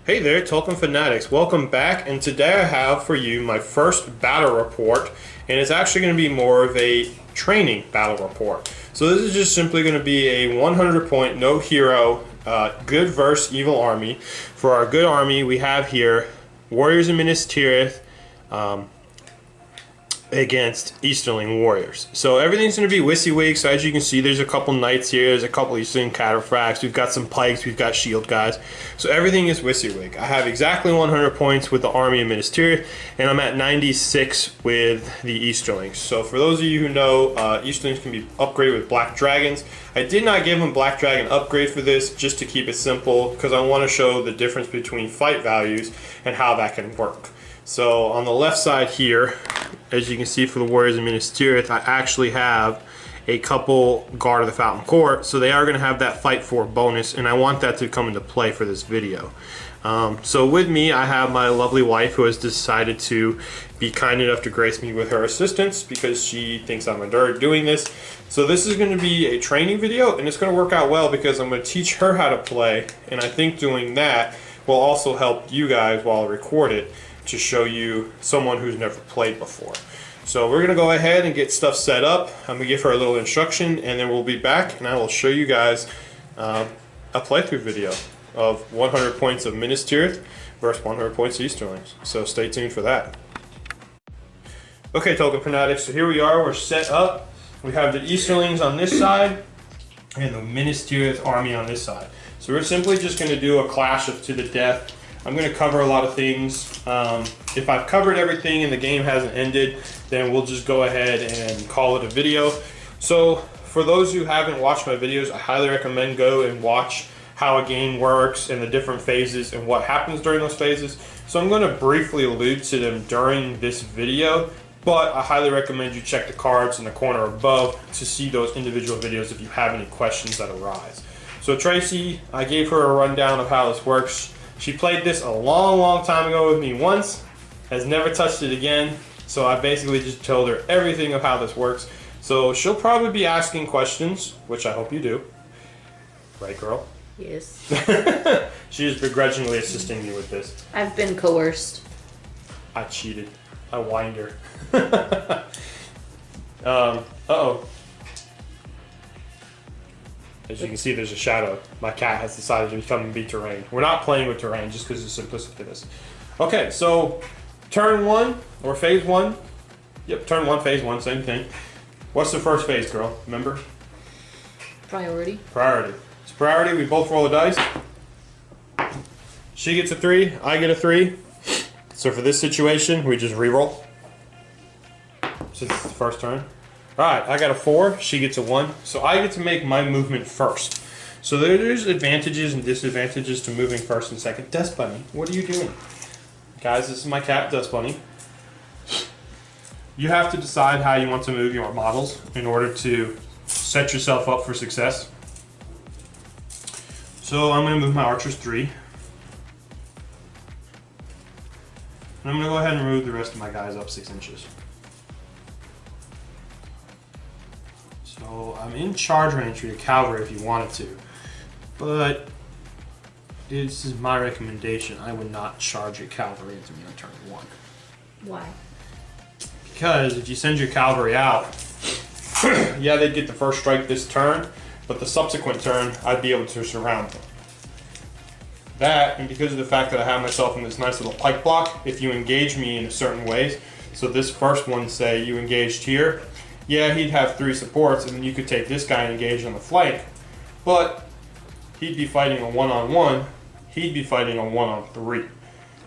Hey there, Tolkien Fanatics. Welcome back, and today I have for you my first battle report, and it's actually going to be more of a training battle report. So this is just simply going to be a 100-point, no hero, good versus evil army. For our good army, we have here Warriors of Minas Tirith against Easterling Warriors. So everything's going to be WYSIWYG. So as you can see, there's a couple knights here, there's a couple Easterling cataphracts, we've got some pikes, we've got shield guys. So everything is WYSIWYG. I have exactly 100 points with the army of Minas Tirith, and I'm at 96 with the Easterlings. So for those of you who know, Easterlings can be upgraded with Black Dragons. I did not give them Black Dragon upgrade for this, just to keep it simple, because I want to show the difference between fight values and how that can work. So on the left side here, as you can see for the Warriors of Minas Tirith, I actually have a couple Guard of the Fountain Court, so they are going to have that Fight for bonus, and I want that to come into play for this video. So with me, I have my lovely wife, who has decided to be kind enough to grace me with her assistance because she thinks I'm a nerd doing this. So this is going to be a training video, and it's going to work out well because I'm going to teach her how to play, and I think doing that will also help you guys while I record it, to show you someone who's never played before. So we're going to go ahead and get stuff set up. I'm going to give her a little instruction, and then we'll be back and I will show you guys a playthrough video of 100 points of Minas Tirith versus 100 points of Easterlings. So stay tuned for that. Okay, Tolkien Fanatics, so here we are, we're set up. We have the Easterlings on this side and the Minas Tirith army on this side. So we're simply just going to do a clash of to the death. I'm going to cover a lot of things. If I've covered everything and the game hasn't ended, then we'll just go ahead and call it a video. So for those who haven't watched my videos, I highly recommend go and watch how a game works and the different phases and what happens during those phases. So I'm going to briefly allude to them during this video, but I highly recommend you check the cards in the corner above to see those individual videos if you have any questions that arise. So Tracy, I gave her a rundown of how this works. She played this a long time ago with me once, has never touched it again, so I basically just told her everything of how this works. So she'll probably be asking questions, which I hope you do. Right, girl? Yes. She is begrudgingly assisting me with this. I've been coerced. I cheated. I whined her. Uh-oh. As you can see, there's a shadow. My cat has decided to come and beat terrain. We're not playing with terrain just because of the simplicity of this. Okay, so turn one, or phase one. Yep, turn one, phase one, same thing. What's the first phase, girl? Remember? Priority. Priority. It's priority. We both roll a dice. She gets a 3. I get a 3. So for this situation, we just re-roll. Since it's the first turn. Alright, I got a 4, she gets a 1, so I get to make my movement first. So there's advantages and disadvantages to moving first and second. Dust Bunny, what are you doing? Guys, this is my cat, Dust Bunny. You have to decide how you want to move your models in order to set yourself up for success. So I'm going to move my archers 3. And I'm going to go ahead and move the rest of my guys up 6 inches. So I'm in charge range for your cavalry if you wanted to, but this is my recommendation. I would not charge your cavalry into me on turn 1. Why? Because if you send your cavalry out, yeah, they'd get the first strike this turn, but the subsequent turn, I'd be able to surround them. That, and because of the fact that I have myself in this nice little pike block, if you engage me in certain ways, so this first one, say you engaged here, yeah, he'd have 3 supports, and then you could take this guy and engage on the flank, but he'd be fighting a 1-on-1, he'd be fighting a 1-on-3.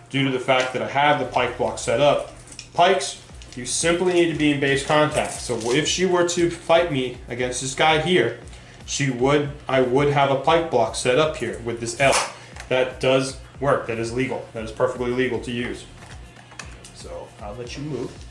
Due to the fact that I have the pike block set up, pikes, you simply need to be in base contact. So if she were to fight me against this guy here, I would have a pike block set up here with this L. That does work, that is legal, that is perfectly legal to use. So I'll let you move.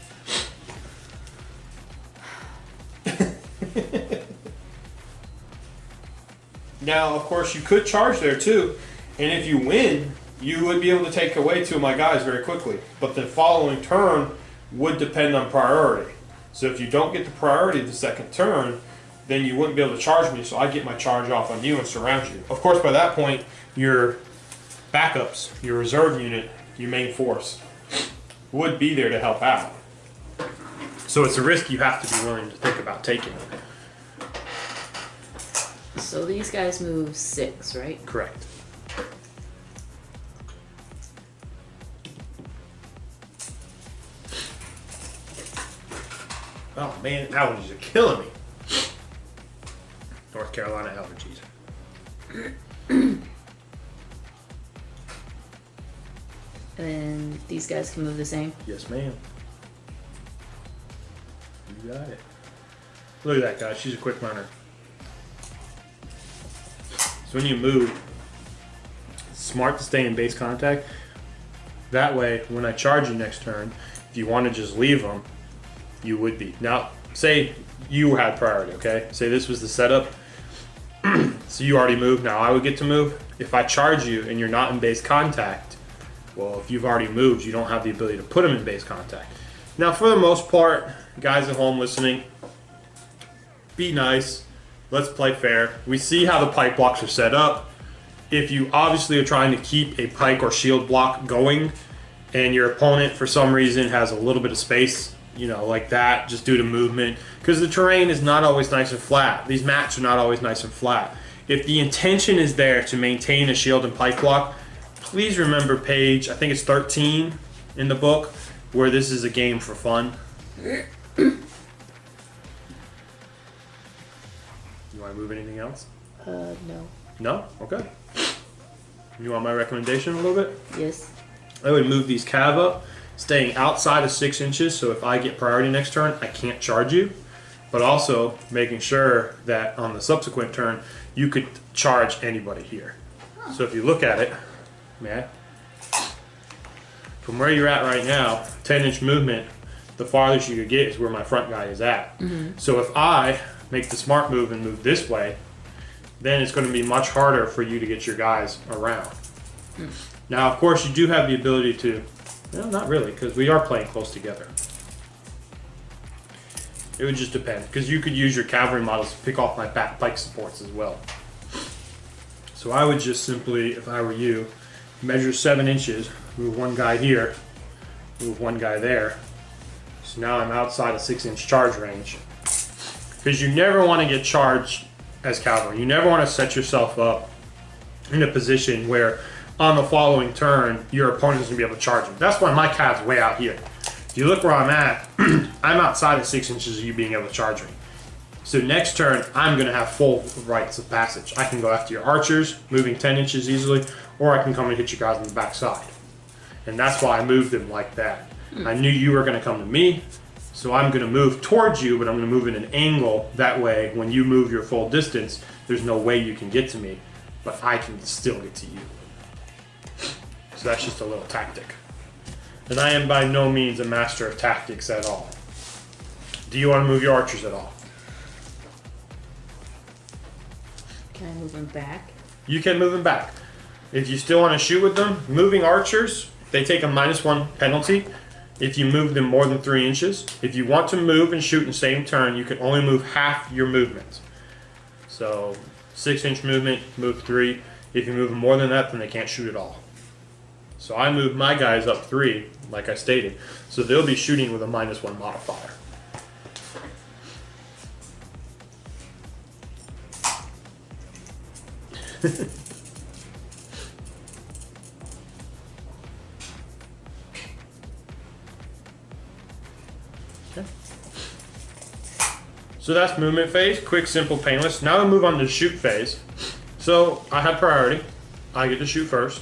Now, of course, you could charge there too, and if you win, you would be able to take away 2 of my guys very quickly. But the following turn would depend on priority. So if you don't get the priority the second turn, then you wouldn't be able to charge me, so I get my charge off on you and surround you. Of course, by that point, your backups, your reserve unit, your main force, would be there to help out. So it's a risk you have to be willing to think about taking. So these guys move 6, right? Correct. Oh man, allergies are killing me. North Carolina allergies. And these guys can move the same. Yes, ma'am. You got it. Look at that guy. She's a quick runner. So when you move, it's smart to stay in base contact. That way, when I charge you next turn, if you want to just leave them, you would be. Now, say you had priority, okay? Say this was the setup. So you already moved. Now I would get to move. If I charge you and you're not in base contact, well, if you've already moved, you don't have the ability to put them in base contact. Now, for the most part, guys at home listening, be nice. Let's play fair. We see how the pike blocks are set up. If you obviously are trying to keep a pike or shield block going and your opponent for some reason has a little bit of space, you know, like that, just due to movement, because the terrain is not always nice and flat. These mats are not always nice and flat. If the intention is there to maintain a shield and pike block, please remember page, I think it's 13 in the book, where this is a game for fun. You want to move anything else? No. No? Okay. You want my recommendation a little bit? Yes. I would move these cav up, staying outside of 6 inches, so if I get priority next turn, I can't charge you. But also making sure that on the subsequent turn, you could charge anybody here. So if you look at it, man, from where you're at right now, 10-inch movement, the farthest you could get is where my front guy is at. So if I make the smart move and move this way, then it's going to be much harder for you to get your guys around. Now, of course, you do have the ability to, well, not really, because we are playing close together. It would just depend, because you could use your cavalry models to pick off my back pike supports as well. So I would just simply, if I were you, measure 7 inches, move one guy here, move one guy there. So now I'm outside a 6-inch charge range. Because you never want to get charged as cavalry. You never want to set yourself up in a position where on the following turn, your opponent is going to be able to charge you. That's why my cav's way out here. If you look where I'm at, I'm outside of 6 inches of you being able to charge me. So next turn, I'm going to have full rights of passage. I can go after your archers, moving 10 inches easily, or I can come and hit you guys on the back side. And that's why I moved them like that. I knew you were going to come to me, so I'm going to move towards you, but I'm going to move in an angle. That way, when you move your full distance, there's no way you can get to me, but I can still get to you. So that's just a little tactic. And I am by no means a master of tactics at all. Do you want to move your archers at all? Can I move them back? You can move them back. If you still want to shoot with them, moving archers, they take a -1 penalty if you move them more than 3 inches. If you want to move and shoot in the same turn, you can only move half your movement. So 6-inch movement, move 3. If you move them more than that, then they can't shoot at all. So I moved my guys up 3, like I stated. So they'll be shooting with a -1 modifier. Okay. So that's movement phase, quick, simple, painless. Now we move on to the shoot phase. So I have priority. I get to shoot first.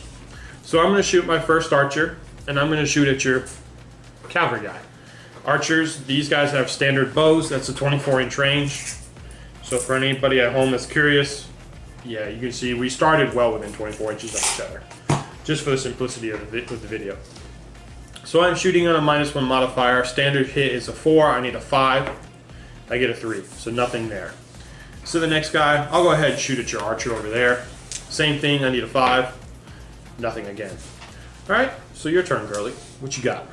So I'm going to shoot my first archer, and I'm going to shoot at your cavalry guy. Archers, these guys have standard bows. That's a 24-inch range. So for anybody at home that's curious, yeah, you can see we started well within 24 inches of each other, just for the simplicity of the video. So I'm shooting on a -1 modifier. Standard hit is a 4. I need a 5. I get a 3, so nothing there. So the next guy, I'll go ahead and shoot at your archer over there. Same thing, I need a 5. Nothing again. All right, so your turn, girly. What you got?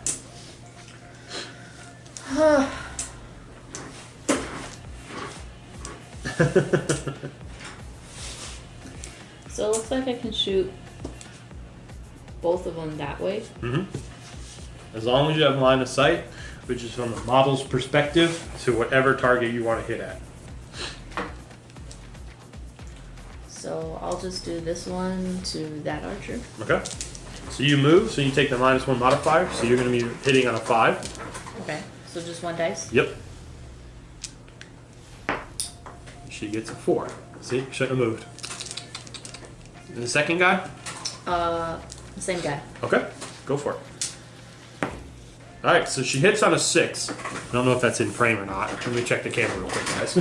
So it looks like I can shoot both of them that way? As long as you have line of sight, which is from the model's perspective to whatever target you want to hit at. So I'll just do this one to that archer. Okay. So you move, so you take the -1 modifier, so you're going to be hitting on a 5. Okay. So just one dice? Yep. She gets a 4. See, shouldn't have moved. And the second guy? Same guy. Okay, go for it. Alright, so she hits on a 6. I don't know if that's in frame or not. Let me check the camera real quick, guys.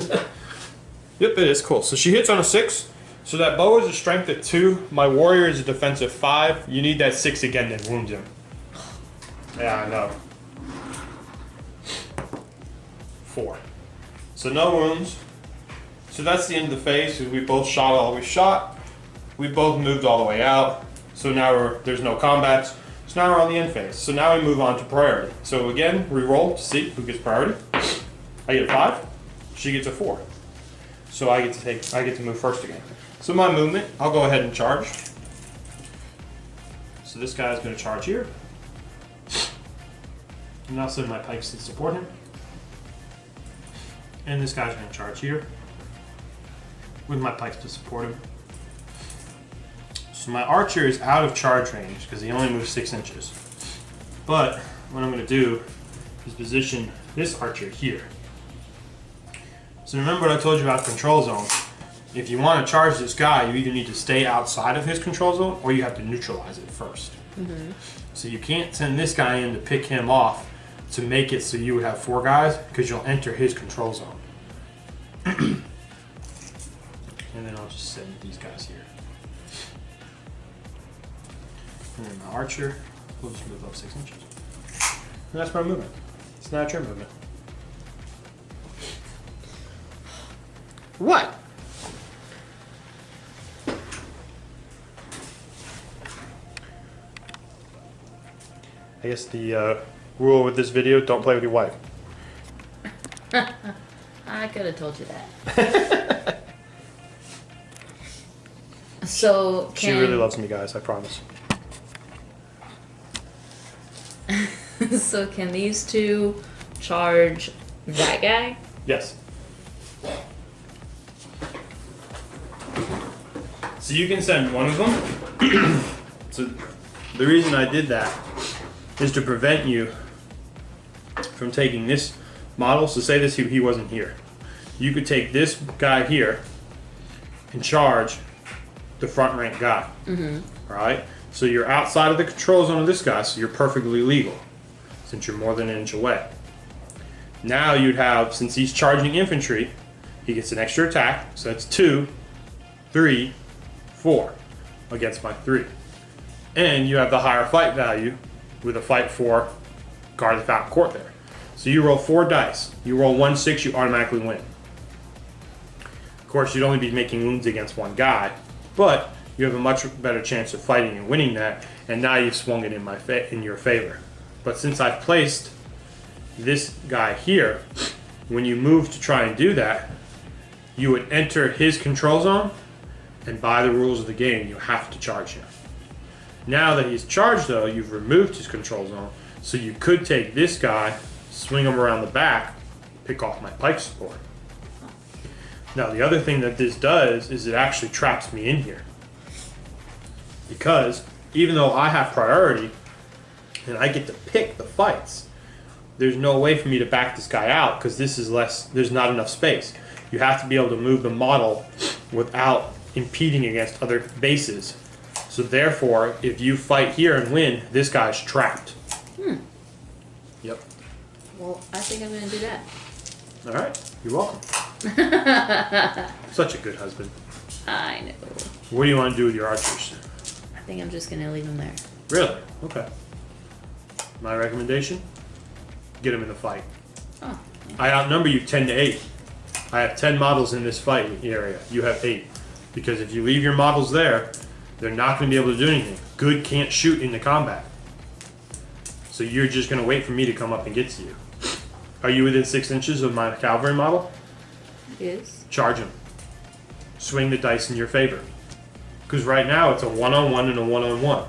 Yep, it is. Cool. So she hits on a 6. So that bow is a strength of 2. My warrior is a defensive 5. You need that 6 again that wounds him. Yeah, I know. 4. So no wounds. So that's the end of the phase. We both shot all we shot. We both moved all the way out. So now there's no combats. So now we're on the end phase. So now we move on to priority. So again, we roll to see who gets priority. I get a 5. She gets a 4. So I get to move first again. So my movement, I'll go ahead and charge. So this guy's going to charge here. And I'll send my pikes to support him. And this guy's going to charge here with my pikes to support him. So my archer is out of charge range because he only moves 6 inches. But what I'm going to do is position this archer here. So remember what I told you about control zone. If you want to charge this guy, you either need to stay outside of his control zone or you have to neutralize it first. So you can't send this guy in to pick him off to make it so you would have 4 guys because you'll enter his control zone. And then I'll just send these guys here. And then my archer will just move up 6 inches. And that's my movement. It's not your movement. What? I guess the rule with this video, don't play with your wife. I could have told you that. So She really loves me, guys, I promise. So can these two charge that guy? Yes. So you can send one of them. So the reason I did that is to prevent you from taking this model. So say this, he wasn't here. You could take this guy here and charge the front rank guy. All right? So you're outside of the control zone of this guy, so you're perfectly legal since you're more than an inch away. Now you'd have, since he's charging infantry, he gets an extra attack. So that's 2, 3, 4 against my 3. And you have the higher fight value with a fight for guard the fountain court there. So you roll 4 dice. You roll 1 6, you automatically win. Of course, you'd only be making wounds against one guy, but you have a much better chance of fighting and winning that. And now you've swung it in your favor. But since I've placed this guy here, when you move to try and do that, you would enter his control zone, and by the rules of the game, you have to charge him. Now that he's charged, though, you've removed his control zone, so you could take this guy, swing him around the back, pick off my pike support. Now, the other thing that this does is it actually traps me in here. Because even though I have priority, and I get to pick the fights, there's no way for me to back this guy out because this is there's not enough space. You have to be able to move the model without impeding against other bases. So therefore, if you fight here and win, this guy's trapped. Yep. Well, I think I'm going to do that. All right. You're welcome. Such a good husband. I know. What do you want to do with your archers? I think I'm just going to leave them there. Really? Okay. My recommendation? Get them in the fight. Oh. I outnumber you 10 to 8. I have 10 models in this fight area. You have 8. Because if you leave your models there, they're not going to be able to do anything. Good can't shoot into combat. So you're just going to wait for me to come up and get to you. Are you within 6 inches of my cavalry model? Yes. Charge him. Swing the dice in your favor. Because right now it's a 1-on-1 and a 1-on-1.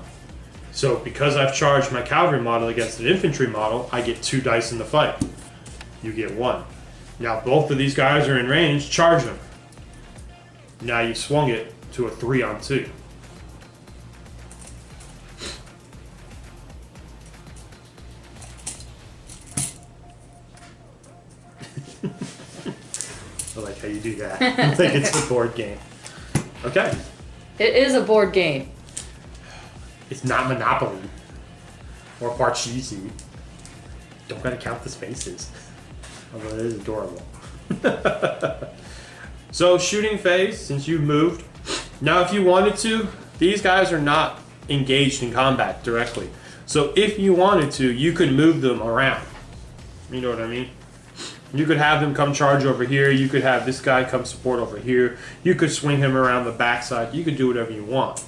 So because I've charged my cavalry model against an infantry model, I get 2 dice in the fight. You get 1. Now both of these guys are in range, charge them. Now you swung it to a 3-on-2. I like how you do that. I think it's a board game. Okay. It is a board game. It's not Monopoly. Or Parcheesi. Don't gotta count the spaces. Although it is adorable. So, shooting phase, since you've moved. Now, if you wanted to, these guys are not engaged in combat directly. So, if you wanted to, you could move them around. You know what I mean? You could have them come charge over here. You could have this guy come support over here. You could swing him around the backside. You could do whatever you want.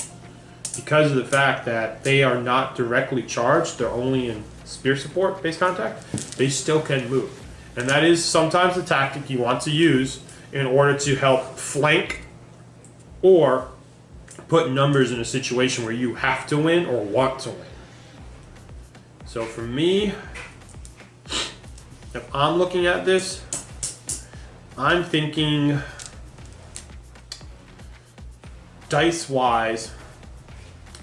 Because of the fact that they are not directly charged, they're only in spear support base contact, they still can move. And that is sometimes the tactic you want to use in order to help flank or put numbers in a situation where you have to win or want to win. So for me, if I'm looking at this, I'm thinking dice-wise,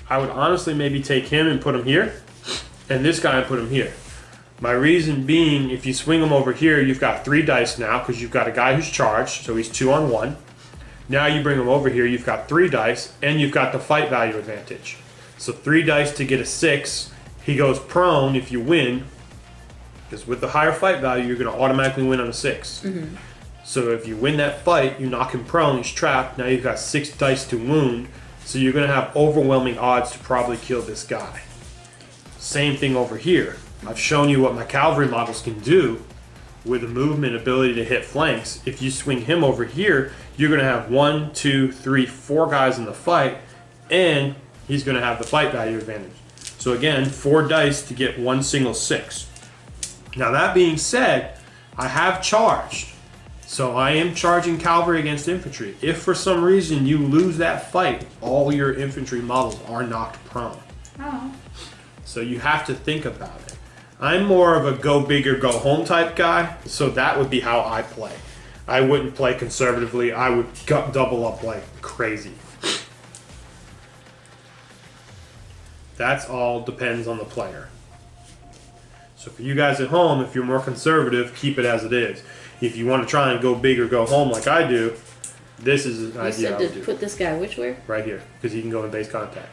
I would honestly maybe take him and put him here, and this guy and put him here. My reason being, if you swing him over here, you've got 3 dice now because you've got a guy who's charged, so he's 2-on-1. Now you bring him over here, you've got 3 dice, and you've got the fight value advantage. So 3 dice to get a 6. He goes prone if you win, because with the higher fight value, you're going to automatically win on a 6. Mm-hmm. So if you win that fight, you knock him prone, he's trapped. Now you've got 6 dice to wound, so you're going to have overwhelming odds to probably kill this guy. Same thing over here. I've shown you what my cavalry models can do with the movement ability to hit flanks. If you swing him over here, you're going to have 1, 2, 3, 4 guys in the fight, and he's going to have the fight value advantage. So again, 4 dice to get 1 single 6. Now that being said, I have charged. So I am charging cavalry against infantry. If for some reason you lose that fight, all your infantry models are knocked prone. Oh. So you have to think about it. I'm more of a go big or go home type guy, so that would be how I play. I wouldn't play conservatively. I would double up like crazy. That's all depends on the player. So for you guys at home, if you're more conservative, keep it as it is. If you want to try and go big or go home like I do, this is an idea I would do. Put this guy which way? Right here, because he can go in base contact.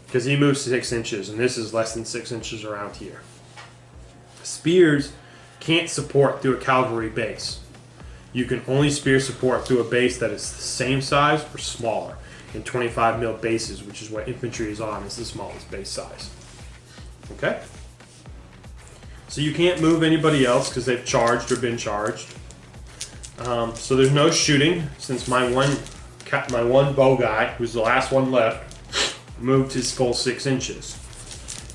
Because he moves 6 inches, and this is less than 6 inches around here. Spears can't support through a cavalry base. You can only spear support through a base that is the same size or smaller. In 25 mil bases, which is what infantry is on, is the smallest base size. Okay? So you can't move anybody else because they've charged or been charged. So there's no shooting since my one bow guy, who's the last one left, moved his full 6 inches.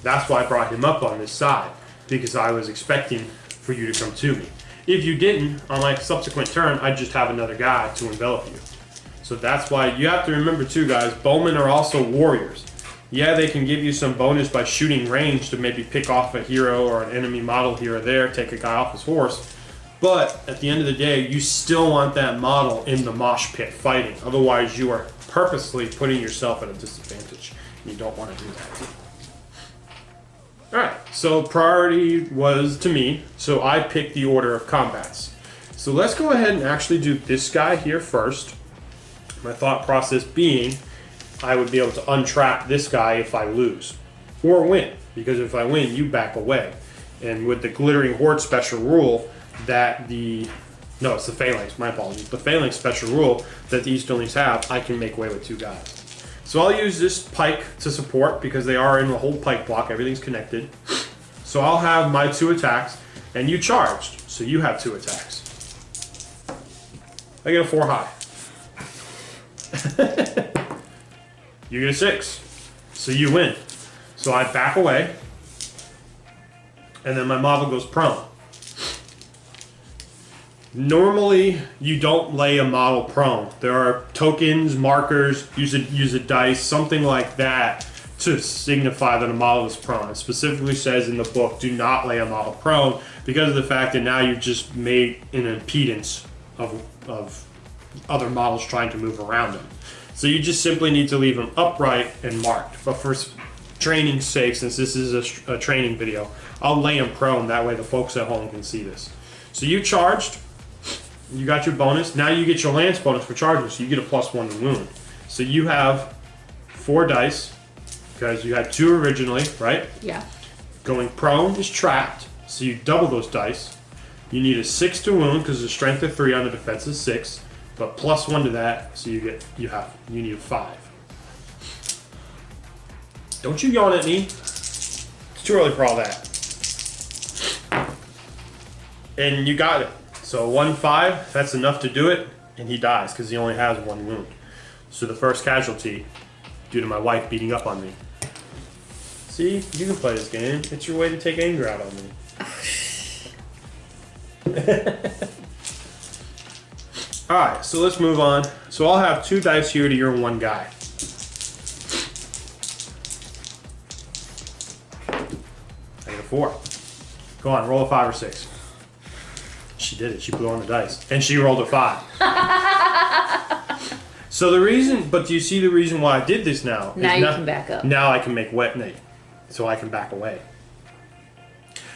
That's why I brought him up on this side, because I was expecting for you to come to me. If you didn't, on my subsequent turn, I'd just have another guy to envelop you. So that's why you have to remember too, guys, bowmen are also warriors. Yeah, they can give you some bonus by shooting range to maybe pick off a hero or an enemy model here or there, take a guy off his horse. But at the end of the day, you still want that model in the mosh pit fighting. Otherwise, you are purposely putting yourself at a disadvantage. You don't want to do that. Alright, so priority was to me, so I picked the order of combats. So let's go ahead and actually do this guy here first. My thought process being, I would be able to untrap this guy if I lose. Or win, because if I win, you back away. And with the Glittering Horde special rule, that no, it's the Phalanx, my apologies. The Phalanx special rule that the Easterlings have, I can make way with 2 guys. So I'll use this pike to support because they are in the whole pike block, everything's connected. So I'll have my 2 attacks, and you charged, so you have 2 attacks. I get a 4 high. You get a 6, so you win. So I back away, and then my model goes prone. Normally, you don't lay a model prone. There are tokens, markers, use a dice, something like that to signify that a model is prone. It specifically says in the book, do not lay a model prone because of the fact that now you've just made an impedance of other models trying to move around them. So you just simply need to leave them upright and marked. But for training's sake, since this is a training video, I'll lay them prone. That way the folks at home can see this. So you charged. You got your bonus. Now you get your lance bonus for charging, so you get a +1 to wound. So you have 4 dice, because you had 2 originally, right? Yeah. Going prone is trapped, so you double those dice. You need a 6 to wound, because the strength of 3 on the defense is 6, but +1 to that, so you need a 5. Don't you yawn at me. It's too early for all that. And you got it. So 1-5, that's enough to do it, and he dies because he only has 1 wound. So the first casualty, due to my wife beating up on me. See, you can play this game. It's your way to take anger out on me. Alright, so let's move on. So I'll have 2 dice here to your 1 guy. I get a 4. Go on, roll a 5 or 6. She did it. She blew on the dice. And she rolled a 5. So the reason, but do you see the reason why I did this now? Now you can back up. Now I can make wet nade. So I can back away.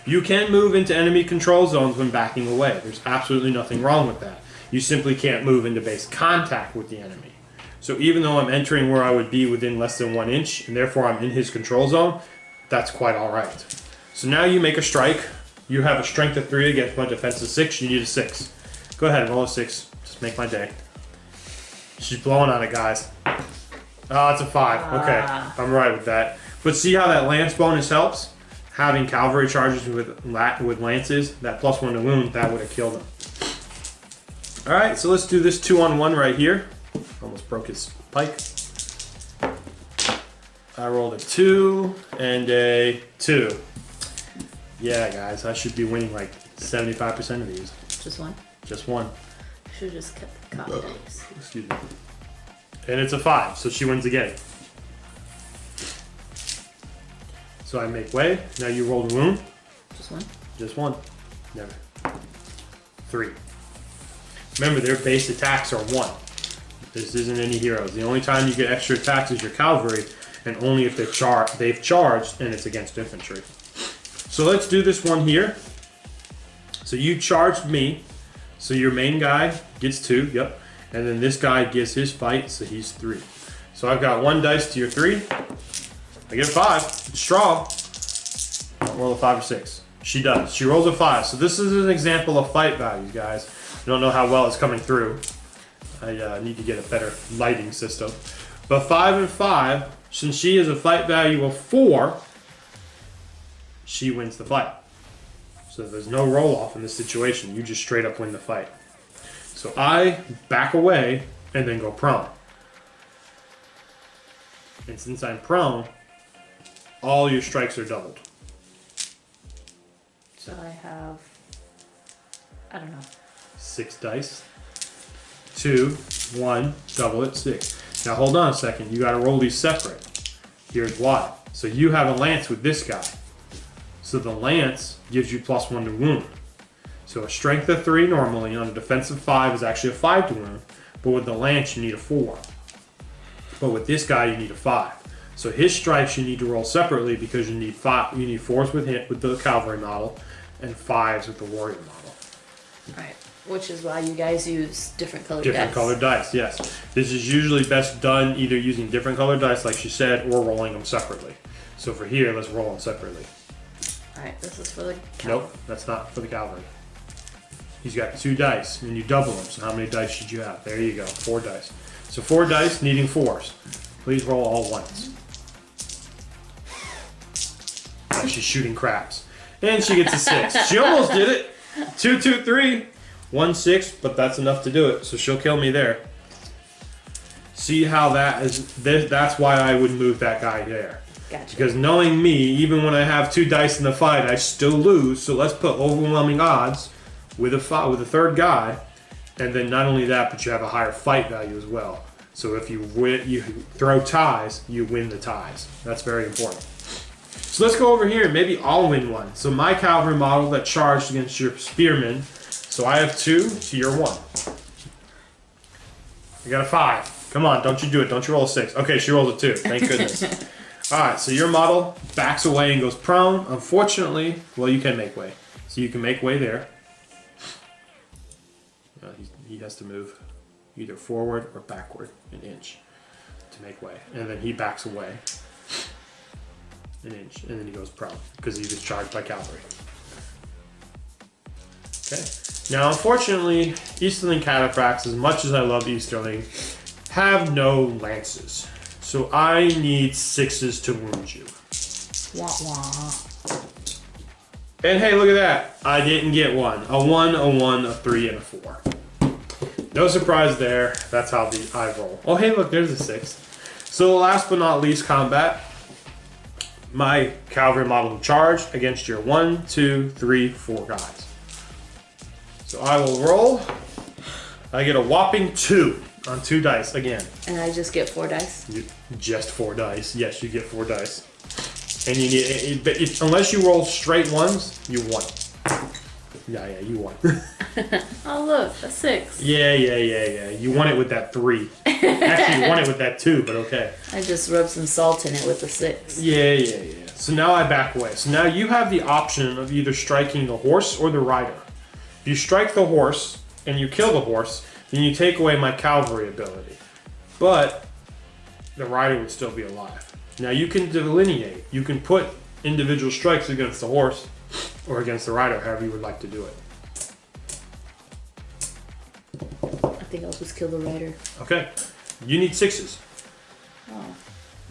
You can move into enemy control zones when backing away. There's absolutely nothing wrong with that. You simply can't move into base contact with the enemy. So even though I'm entering where I would be within less than 1 inch, and therefore I'm in his control zone, that's quite alright. So now you make a strike. You have a strength of 3 against my defense of 6. You need a 6. Go ahead, roll a 6. Just make my day. She's blowing on it, guys. Oh, it's a 5. Okay, I'm right with that. But see how that lance bonus helps? Having cavalry charges with lances, that +1 to wound, that would have killed him. Alright, so let's do this 2-on-1 right here. Almost broke his pike. I rolled a 2 and a 2. Yeah, guys, I should be winning like 75% of these. Just 1? Just 1. Should have just kept the cop dice. Excuse me. And it's a 5, so she wins again. So I make way. Now you roll the wound. Just 1? Just 1. Never. 3. Remember, their base attacks are 1. This isn't any heroes. The only time you get extra attacks is your cavalry, and only if they've charged and it's against infantry. So let's do this one here. So you charged me. So your main guy gets 2, yep. And then this guy gets his fight, so he's 3. So I've got 1 dice to your 3. I get a 5. It's strong. I'll roll a 5 or 6. She does. She rolls a 5. So this is an example of fight values, guys. I don't know how well it's coming through. I need to get a better lighting system. But 5 and 5, since she has a fight value of 4, she wins the fight. So there's no roll off in this situation. You just straight up win the fight. So I back away and then go prone. And since I'm prone, all your strikes are doubled. So I have, I don't know. 6 dice. 2, 1, double it, 6. Now hold on a second. You got to roll these separate. Here's why. So you have a lance with this guy. So the lance gives you +1 to wound. So a strength of 3 normally on a defensive 5 is actually a 5 to wound. But with the lance you need a 4. But with this guy you need a 5. So his strikes you need to roll separately because you need 4s with the cavalry model and 5s with the warrior model. Right. Which is why you guys use different colored Different dice. colored dice, yes. This is usually best done either using different colored dice like she said or rolling them separately. So for here, let's roll them separately. Alright, this is for the Nope, that's not for the cavalry. He's got 2 dice, and you double them. So how many dice should you have? There you go, 4 dice. So 4 dice, needing 4s. Please roll all 1s. Now she's shooting craps. And she gets a 6. She almost did it. 2, 2, 3. 1, 6, but that's enough to do it. So she'll kill me there. See how that is, that's why I would move that guy there. Gotcha. Because knowing me, even when I have 2 dice in the fight, I still lose. So let's put overwhelming odds with a 3rd guy, and then not only that, but you have a higher fight value as well. So if you throw ties, you win the ties. That's very important. So let's go over here and maybe I'll win one. So my cavalry model that charged against your spearmen. So I have 2 to your 1. I got a 5. Come on, don't you do it. Don't you roll a 6. Okay, she rolls a 2. Thank goodness. Alright, so your model backs away and goes prone. Unfortunately, well, you can make way. So you can make way there. He has to move either forward or backward an inch to make way. And then he backs away an inch, and then he goes prone because he was charged by cavalry. Okay. Now, unfortunately, Easterling cataphracts, as much as I love Easterling, have no lances. So I need 6s to wound you. Wah wah. And hey, look at that. I didn't get one. A 1, a 1, a 3, and a 4. No surprise there. That's how I roll. Oh, hey, look, there's a 6. So last but not least, combat. My cavalry model charged against your 1, 2, 3, 4 guys. So I will roll. I get a whopping 2 on 2 dice again. And I just get 4 dice? Just 4 dice. Yes, you get 4 dice. And you need, unless you roll straight ones, you won. Yeah, you won. Oh, look, a 6. Yeah. You won it with that 3. Actually, you won it with that 2, but okay. I just rubbed some salt in it with the 6. Yeah. So now I back away. So now you have the option of either striking the horse or the rider. If you strike the horse and you kill the horse, then you take away my cavalry ability. But the rider would still be alive. Now you can delineate. You can put individual strikes against the horse or against the rider, however you would like to do it. I think I'll just kill the rider. Okay. You need 6s. Oh.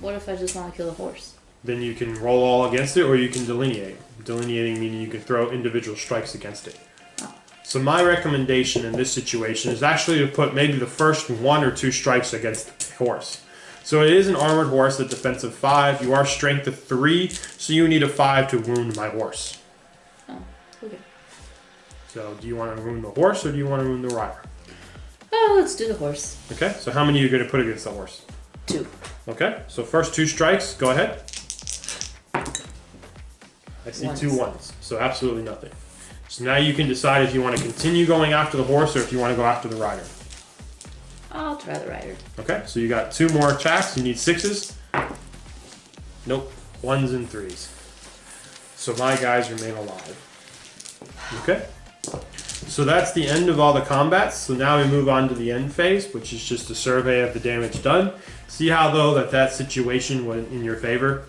What if I just want to kill the horse? Then you can roll all against it, or you can delineate. Delineating meaning you can throw individual strikes against it. Oh. So my recommendation in this situation is actually to put maybe the first 1 or 2 strikes against the horse. So it is an armored horse at defensive 5. You are strength of 3, so you need a 5 to wound my horse. Oh, okay. So do you want to wound the horse, or do you want to wound the rider? Oh, let's do the horse. Okay, so how many are you going to put against the horse? 2. Okay, so first 2 strikes, go ahead. I see 2 1s, so absolutely nothing. So now you can decide if you want to continue going after the horse or if you want to go after the rider. I'll try the rider. Okay, so you got 2 more attacks. You need 6s. Nope, 1s and 3s. So my guys remain alive. Okay, so that's the end of all the combats. So now we move on to the end phase, which is just a survey of the damage done. See how though that situation went in your favor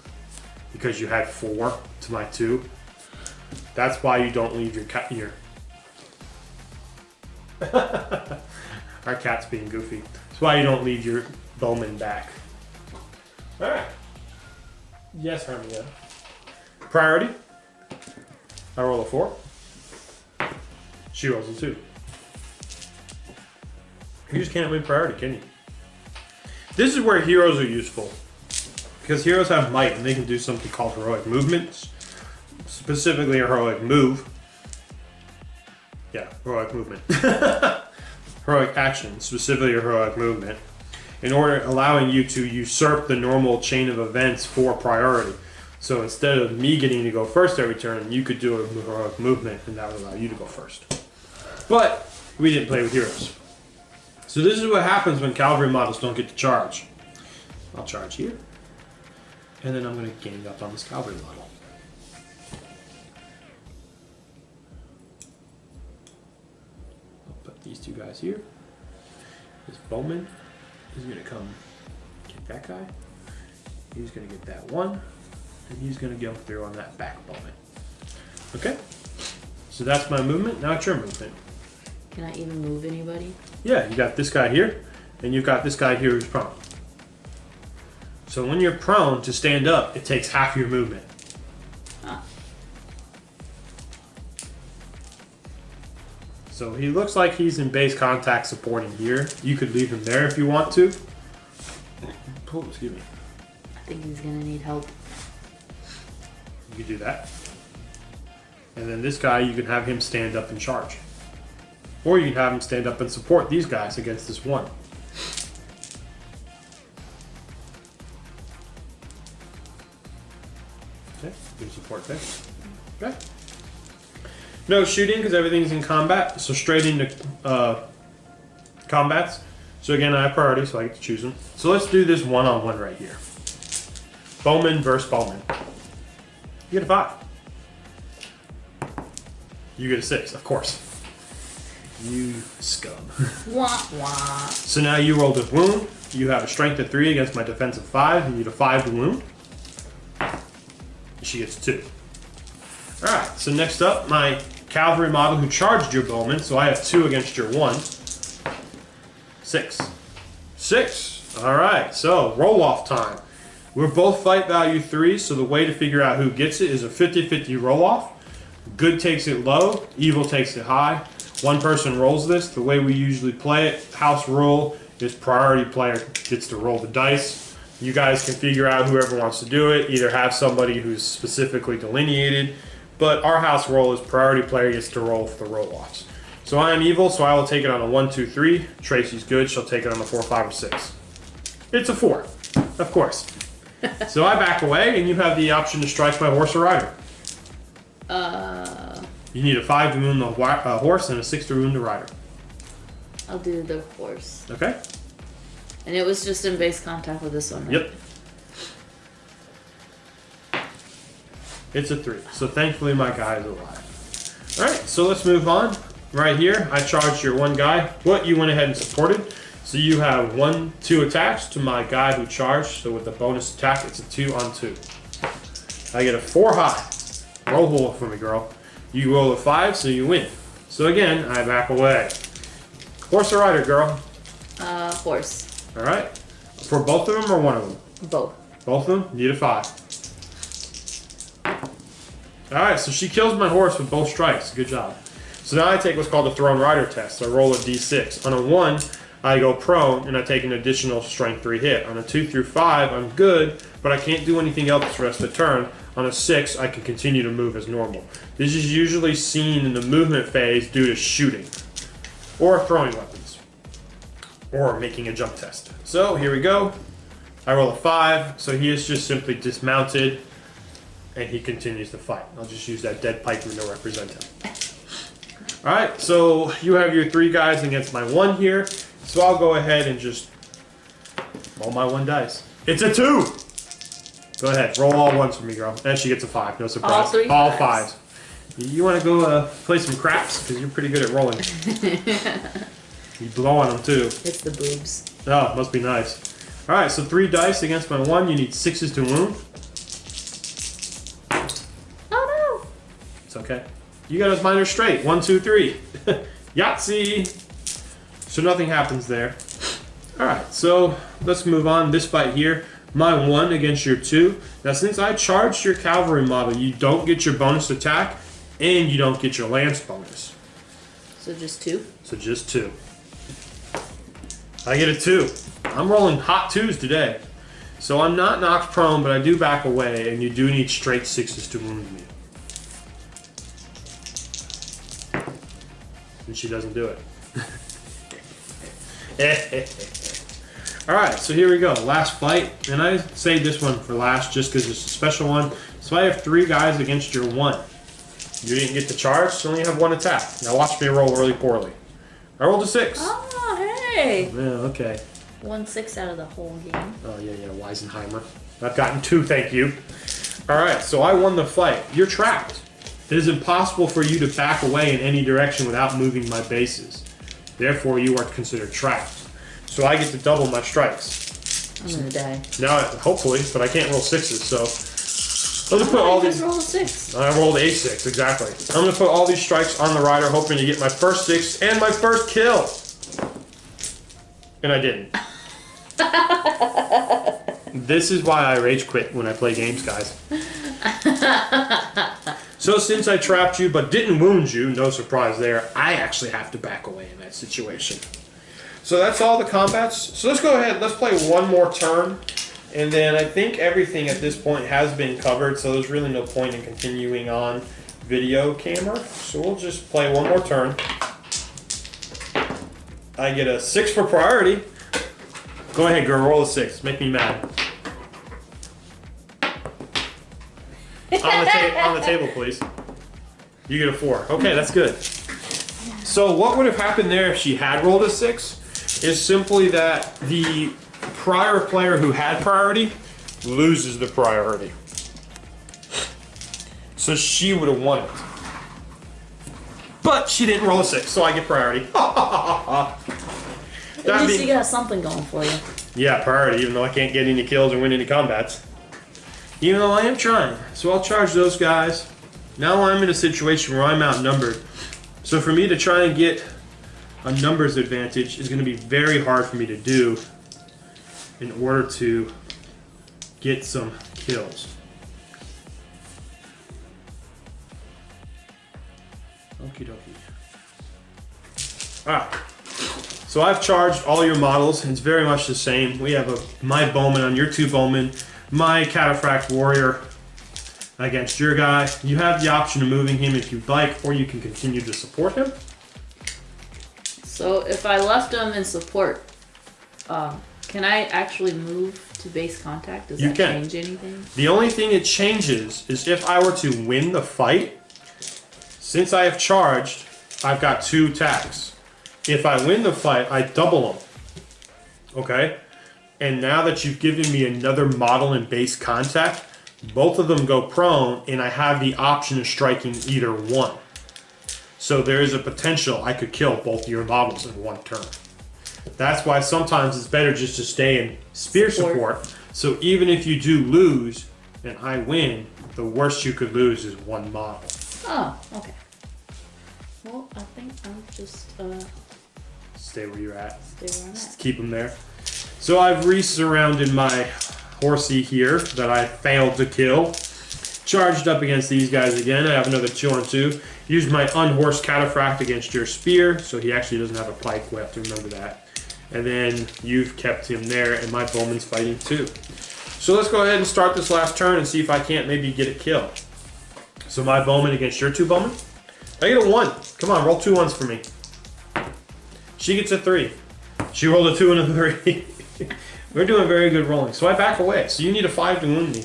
because you had 4 to my 2. That's why you don't leave your our cat's being goofy. That's why you don't leave your bowman back. All right. Yes, Hermia. Priority. I roll a 4. She rolls a 2. You just can't win priority, can you? This is where heroes are useful. Because heroes have might and they can do something called heroic movements. Specifically a heroic move. Yeah, heroic movement. Heroic action, specifically a heroic movement. In order allowing you to usurp the normal chain of events for priority. So instead of me getting to go first every turn, you could do a heroic movement and that would allow you to go first. But we didn't play with heroes. So this is what happens when cavalry models don't get to charge. I'll charge here. And then I'm going to gang up on this cavalry model. I'll put these 2 guys here. This bowman is going to come get that guy. He's going to get that 1. And he's going to jump through on that back bowman. Okay? So that's my movement. Now it's your movement. Can I even move anybody? Yeah, you got this guy here, and you've got this guy here who's prone. So when you're prone to stand up, it takes half your movement. Ah. So he looks like he's in base contact supporting here. You could leave him there if you want to. Oh, excuse me. I think he's gonna need help. You could do that. And then this guy, you can have him stand up and charge. Or you can have him stand up and support these guys against this 1. Good support there. Okay. No shooting because everything's in combat, so straight into combats. So again, I have priority, so I get to choose them. So let's do this one-on-one right here. Bowman versus Bowman. You get a 5. You get a 6, of course. You scum. Wah wah. So now you rolled a wound. You have a strength of 3 against my defense of 5. You need a 5 to wound. She gets 2. Alright, so next up, my cavalry model who charged your bowman. So I have 2 against your 1. 6. 6. Alright, so roll off time. We're both fight value 3, so the way to figure out who gets it is a 50-50 roll off. Good takes it low, evil takes it high. One person rolls this. The way we usually play it, house rule is priority player gets to roll the dice. You guys can figure out whoever wants to do it, either have somebody who's specifically delineated, but our house rule is priority player gets to roll for the roll-offs. So I am evil, so I will take it on a 1, 2, 3. Tracy's good, she'll take it on a 4, 5, or 6. It's a 4, of course. So I back away, and you have the option to strike my horse or rider. You need a 5 to wound the horse and a 6 to wound the rider. I'll do the horse. Okay? And it was just in base contact with this one, right? Yep. It's a 3. So thankfully my guy is alive. Alright, so let's move on. Right here, I charged your one guy. What you went ahead and supported. So you have 1, 2 attacks to my guy who charged. So with the bonus attack, it's a 2 on 2. I get a 4 high. Roll hole for me, girl. You roll a 5, so you win. So again, I back away. Horse or rider, girl? Horse. Alright. For both of them or one of them? Both. Both of them? Need a 5. Alright, so she kills my horse with both strikes. Good job. So now I take what's called a thrown rider test. I roll a d6. On a 1, I go prone and I take an additional strength 3 hit. On a 2 through 5, I'm good, but I can't do anything else for the rest of the turn. On a 6, I can continue to move as normal. This is usually seen in the movement phase due to shooting or throwing weapons or making a jump test. So here we go. I roll a 5, so he is just simply dismounted and he continues to fight. I'll just use that dead piker to represent him. Alright, so you have your 3 guys against my 1 here. So I'll go ahead and just roll my 1 dice. It's a 2! Go ahead, roll all 1s for me, girl. And she gets a 5, no surprise. All 3 all fives. 5s. You want to go play some craps? Because you're pretty good at rolling. You blow on them too. It's the boobs. Oh, must be nice. Alright, so 3 dice against my 1. You need 6s to wound. Oh no! It's okay. You got a minor straight. 1, 2, 3. Yahtzee! So nothing happens there. Alright, so let's move on. This fight here. My 1 against your 2. Now since I charged your cavalry model, you don't get your bonus attack and you don't get your lance bonus. So just 2? So just 2. I get a 2. I'm rolling hot 2s today. So I'm not knocked prone, but I do back away and you do need straight 6s to wound me. And she doesn't do it. Alright, so here we go. Last fight. And I saved this one for last just because it's a special one. So I have 3 guys against your 1. You didn't get the charge, so you only have 1 attack. Now watch me roll really poorly. I rolled a 6. Oh, hey! Yeah, okay. 1 6 out of the whole game. Oh, yeah, Weisenheimer. I've gotten 2, thank you. Alright, so I won the fight. You're trapped. It is impossible for you to back away in any direction without moving my bases. Therefore, you are considered trapped. So I get to double my strikes. I'm gonna die. Now, hopefully, but I can't roll 6s, so I'm gonna put all these. Just roll a 6. I rolled a 6, exactly. I'm gonna put all these strikes on the rider, hoping to get my first 6 and my first kill. And I didn't. This is why I rage quit when I play games, guys. So since I trapped you but didn't wound you, no surprise there, I actually have to back away in that situation. So that's all the combats. So let's go ahead, let's play one more turn. And then I think everything at this point has been covered, so there's really no point in continuing on video camera. So we'll just play one more turn. I get a 6 for priority. Go ahead, girl, roll a 6. Make me mad. on the table, please. You get a 4. Okay, that's good. So what would have happened there if she had rolled a 6 is simply that the prior player who had priority loses the priority. So she would have won it. But she didn't roll a 6, so I get priority. At least you got something going for you. Yeah, priority, even though I can't get any kills or win any combats. Even though I am trying. So I'll charge those guys. Now I'm in a situation where I'm outnumbered. So for me to try and get a numbers advantage is going to be very hard for me to do in order to get some kills. Okie dokie. Alright. So I've charged all your models. It's very much the same. We have my bowman on your 2 bowmen, my cataphract warrior against your guy. You have the option of moving him if you'd like, or you can continue to support him. So if I left him in support, can I actually move to base contact? Does that change anything? The only thing it changes is if I were to win the fight. Since I have charged, I've got 2 attacks. If I win the fight, I double them. Okay? And now that you've given me another model in base contact, both of them go prone, and I have the option of striking either one. So there is a potential I could kill both of your models in one turn. That's why sometimes it's better just to stay in spear support. So even if you do lose and I win, the worst you could lose is 1 model. Oh, okay. Well, I think I'll just Stay where you're at. stay where I'm at. Just keep them there. So I've resurrounded my horsey here that I failed to kill. Charged up against these guys again. I have another 2 on 2. Used my unhorsed cataphract against your spear, so he actually doesn't have a pike. We have to remember that. And then you've kept him there, and my bowman's fighting too. So let's go ahead and start this last turn and see if I can't maybe get a kill. So my bowman against your 2 bowmen. I get a 1. Come on, roll 2 1s for me. She gets a 3. She rolled a 2 and a 3. We're doing very good rolling. So I back away. So you need a 5 to wound me.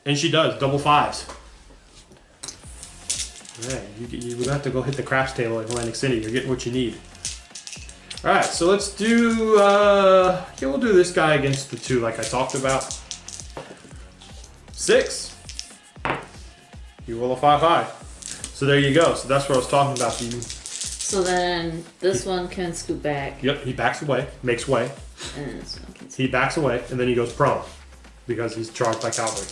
And she does, double 5s. Alright, you have to go hit the craps table in Atlantic City. You're getting what you need. Alright, so let's do, yeah, we'll do this guy against the 2 like I talked about. 6. You roll a 5 high. So there you go. So that's what I was talking about. So then this one can scoot back. Yep, he backs away, makes way. And then this one can scoot. He backs away, and then he goes prone because he's charged by cavalry.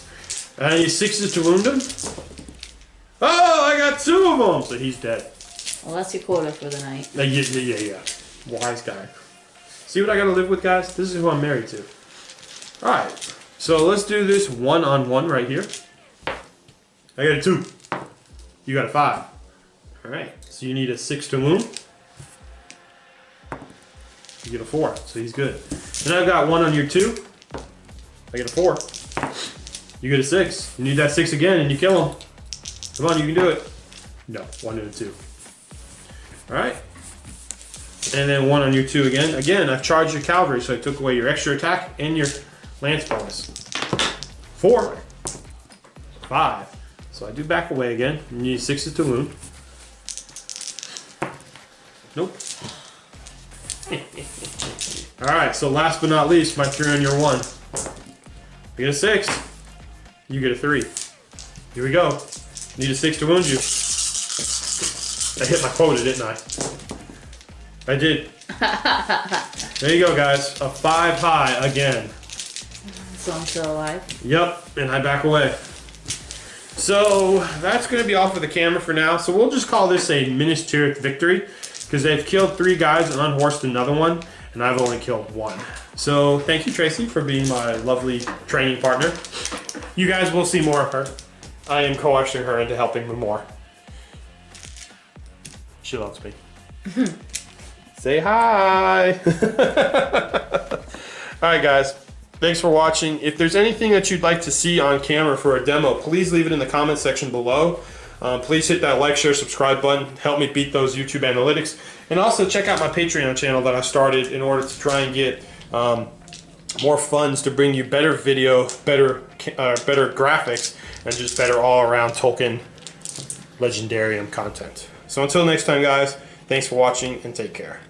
And he 6s to wound him. Oh, I got 2 of them! So he's dead. Well, that's your quota for the night. Yeah. Wise guy. See what I gotta live with, guys? This is who I'm married to. Alright, so let's do this 1-on-1 right here. I got a 2. You got a 5. Alright, so you need a 6 to wound. You get a 4, so he's good. And I've got 1 on your 2. I get a 4. You get a 6. You need that 6 again and you kill him. Come on, you can do it. No, 1 and a 2. Alright. And then 1 on your 2 again. Again, I've charged your cavalry, so I took away your extra attack and your lance bonus. 4. 5. So I do back away again. You need 6s to wound. Nope. Alright, so last but not least, my 3 on your 1. You get a 6. You get a 3. Here we go. Need a 6 to wound you. I hit my quota, didn't I? I did. There you go, guys. A 5 high again. So I'm still alive. Yep, and I back away. So that's going to be off of the camera for now. So we'll just call this a ministerial victory because they've killed 3 guys and unhorsed another one, and I've only killed 1. So thank you, Tracy, for being my lovely training partner. You guys will see more of her. I am coercing her into helping me more. She loves me. Say hi! Alright guys, thanks for watching. If there's anything that you'd like to see on camera for a demo, please leave it in the comment section below. Please hit that like, share, subscribe button. Help me beat those YouTube analytics. And also check out my Patreon channel that I started in order to try and get more funds to bring you better video, better better graphics, and just better all-around Tolkien Legendarium content. So until next time, guys, thanks for watching and take care.